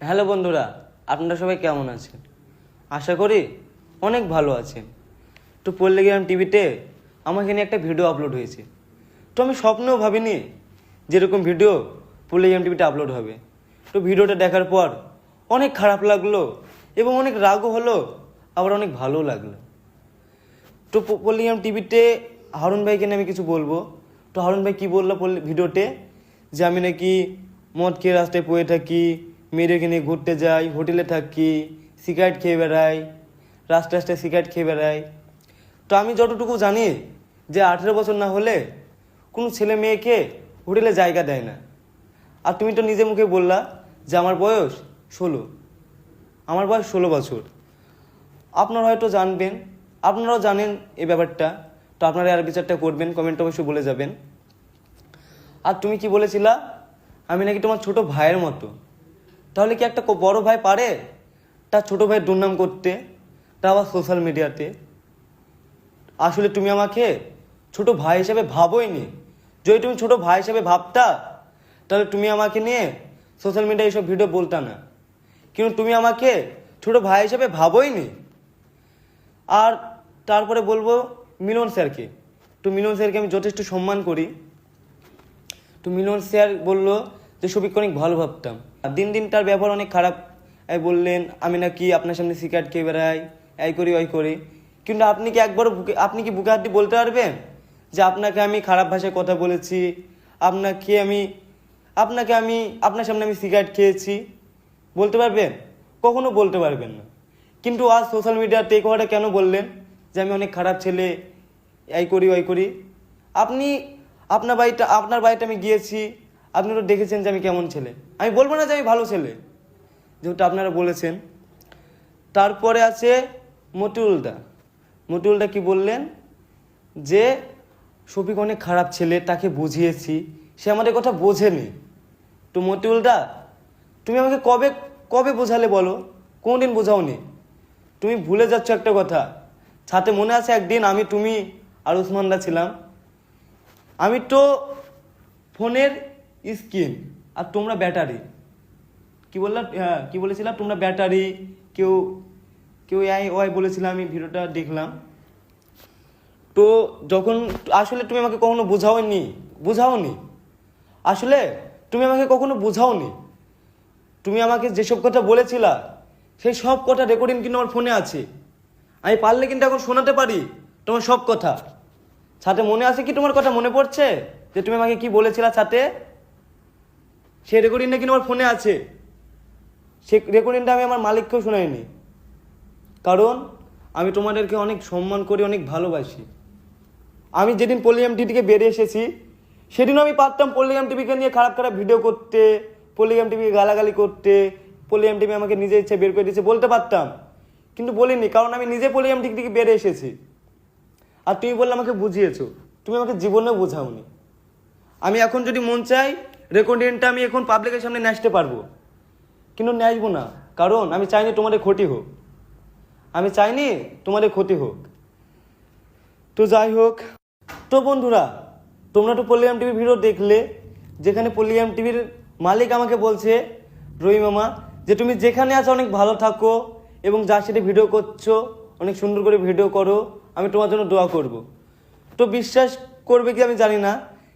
Hello বন্ধুরা, আপনারা সবাই কেমন আছেন? আশা করি অনেক ভালো আছেন। তো পল্লীগ্রাম টিভিতে আমাকে নিয়ে একটা ভিডিও আপলোড হয়েছে। তো আমি স্বপ্নেও ভাবিনি যেরকম ভিডিও পল্লীগ্রাম টিভিতে আপলোড হবে। তো ভিডিওটা দেখার পর অনেক খারাপ লাগলো এবং অনেক রাগও হলো, আবার অনেক ভালোও লাগলো। তো পল্লীগ্রাম টিভিতে হারুন ভাইকে নিয়ে আমি কিছু বলবো। তো হারুন ভাই কী বললো ভিডিওতে, যে আমি নাকি মদ খেয়ে রাস্তায় পড়ে থাকি, মেয়েদেরকে নিয়ে ঘুরতে যাই, হোটেলে থাকি, সিগারেট খেয়ে বেড়াই, রাস্তায় রাস্তায় সিগারেট খেয়ে বেড়াই। তো আমি যতটুকু জানি যে 18 বছর না হলে কোনো ছেলে মেয়েকে হোটেলে জায়গা দেয় না। আর তুমি তো নিজে মুখে বললা যে আমার বয়স 16, আমার বয়স 16 বছর। আপনারা হয়তো জানবেন, আপনারাও জানেন এই ব্যাপারটা। তো আপনারা আর বিচারটা করবেন, কমেন্ট অবশ্যই বলে যাবেন। আর তুমি কি বলেছিলা আমি নাকি তোমার ছোট ভাইয়ের মতো। তাহলে কি একটা বড় ভাই পারে তার ছোট ভাইয়ের দুর্নাম করতে, তা আবার সোশ্যাল মিডিয়াতে? আসলে তুমি আমাকে ছোট ভাই হিসেবে ভাবোইনি। যদি তুমি ছোট ভাই হিসেবে ভাবতা তাহলে তুমি আমাকে নিয়ে সোশ্যাল মিডিয়ায় এইসব ভিডিও বলতা না। কিন্তু তুমি আমাকে ছোট ভাই হিসেবে ভাবোইনি। আর তারপরে বলবো মিলন স্যারকে। তো মিলন স্যারকে আমি যথেষ্ট সম্মান করি। তো মিলন স্যার বললো যে শফিককে অনেক ভালো ভাবতাম। আর দিন দিন তার ব্যবহার অনেক খারাপ। বললেন আমি নাকি আপনার সামনে সিগারেট খেয়ে বেড়াই, এই করি ওই করি। কিন্তু আপনি কি একবারও আপনি কি বুকে হাত দিয়ে বলতে পারবেন যে আপনাকে আমি খারাপ ভাষায় কথা বলেছি, আপনাকে আমি আপনার সামনে আমি সিগারেট খেয়েছি? বলতে পারবেন? কখনো বলতে পারবেন না। কিন্তু আজ সোশ্যাল মিডিয়াতে এই কথাটা কেন বললেন যে আমি অনেক খারাপ ছেলে, এই করি ওই করি? আপনি আপনার বাড়িতে আমি গিয়েছি, আপনি তো দেখেছেন যে আমি কেমন ছেলে। আমি বলবো না যে আমি ভালো ছেলে, যেহেতু আপনারা বলেছেন। তারপরে আছে মতিউলদা কি বললেন যে শফিক অনেক খারাপ ছেলে, তাকে বুঝিয়েছি, সে আমাদের কথা বোঝেনি। তো মতিউলদা, তুমি আমাকে কবে কবে বোঝালে বলো? কোনদিন বোঝাওনি। তুমি ভুলে যাচ্ছ একটা কথা। সাথে মনে আছে একদিন আমি, তুমি আর উসমানদা ছিলাম। আমি তো ফোনের স্ক্রিন আর তোমরা ব্যাটারি। কি বললাম? হ্যাঁ, কি বলেছিলাম? তোমরা ব্যাটারি, কেউ কেউ ওয়াই বলেছিলাম। আমি ভিডিওটা দেখলাম। তো যখন আসলে তুমি আমাকে কখনো বুঝাওনি। আসলে তুমি আমাকে কখনো বুঝাওনি। তুমি আমাকে যেসব কথা বলেছিলা সেই সব কথা রেকর্ডিং কিন্তু আমার ফোনে আছে। আমি পারলে কিন্তু এখন শোনাতে পারি তোমার সব কথা। সাথে মনে আছে কি, তোমার কথা মনে পড়ছে যে তুমি আমাকে কি বলেছিলা সাথে? সেই রেকর্ডিংটা কিন্তু আমার ফোনে আছে। সেই রেকর্ডিংটা আমি আমার মালিককেও শোনাইনি, কারণ আমি তোমাদেরকে অনেক সম্মান করি, অনেক ভালোবাসি। আমি যেদিন পল্লীগ্রাম টিভি থেকে বেরিয়ে এসেছি সেদিনও আমি পারতাম পল্লীগ্রাম টিভিকে নিয়ে খারাপ খারাপ ভিডিও করতে, পল্লীগ্রাম টিভিকে গালাগালি করতে, পল্লীগ্রাম টিভি আমাকে নিজে ইচ্ছে বের করে দিয়েছে বলতে পারতাম, কিন্তু বলিনি, কারণ আমি নিজে পল্লীগ্রাম টিভি থেকে বেরিয়ে এসেছি। আর তুমি বললে আমাকে বুঝিয়েছো, তুমি আমাকে জীবনেও বোঝাওনি। আমি এখন যদি মন চাই রেকর্ডিংটা আমি এখন পাবলিকের সামনে নিয়ে আসতে পারবো, কিন্তু নিয়ে আসবো না, কারণ আমি চাইনি তোমাদের ক্ষতি হোক। তো যাই হোক। তো বন্ধুরা, তোমরা তো পল্লীগ্রাম টিভির ভিডিও দেখলে, যেখানে পল্লীগ্রাম টিভির মালিক আমাকে বলছে, রহিম মামা, যে তুমি যেখানে আছো অনেক ভালো থাকো এবং যার সাথে ভিডিও করছো অনেক সুন্দর করে ভিডিও করো, আমি তোমার জন্য দোয়া করব। তো বিশ্বাস করবে কি আমি জানি না,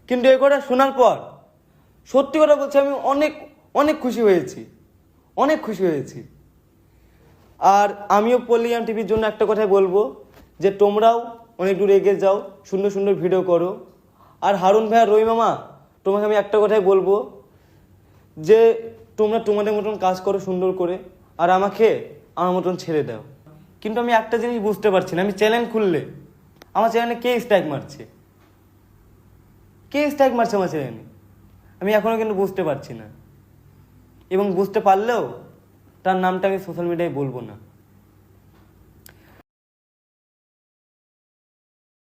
কিন্তু এই কথা শোনার পর সত্যি কথা বলছি, আমি অনেক অনেক খুশি হয়েছি। আর আমিও পল্লীগ্রাম টিভির জন্য একটা কথাই বলবো, যে তোমরাও অনেক দূর এগিয়ে যাও, সুন্দর সুন্দর ভিডিও করো। আর হারুন ভাই আর রহিম মামা, তোমাকে আমি একটা কথাই বলবো, যে তোমরা তোমাদের মতন কাজ করো সুন্দর করে, আর আমাকে আমার মতন ছেড়ে দাও। কিন্তু আমি একটা জিনিস বুঝতে পারছি না, আমি চ্যানেল খুললে আমার চ্যানেলে কে স্ট্রাইক মারছে আমার চ্যানেলে? আমি এখনও কিন্তু বুঝতে পারছি না, এবং বুঝতে পারলেও তার নামটা আমি সোশ্যাল মিডিয়ায় বলবো না।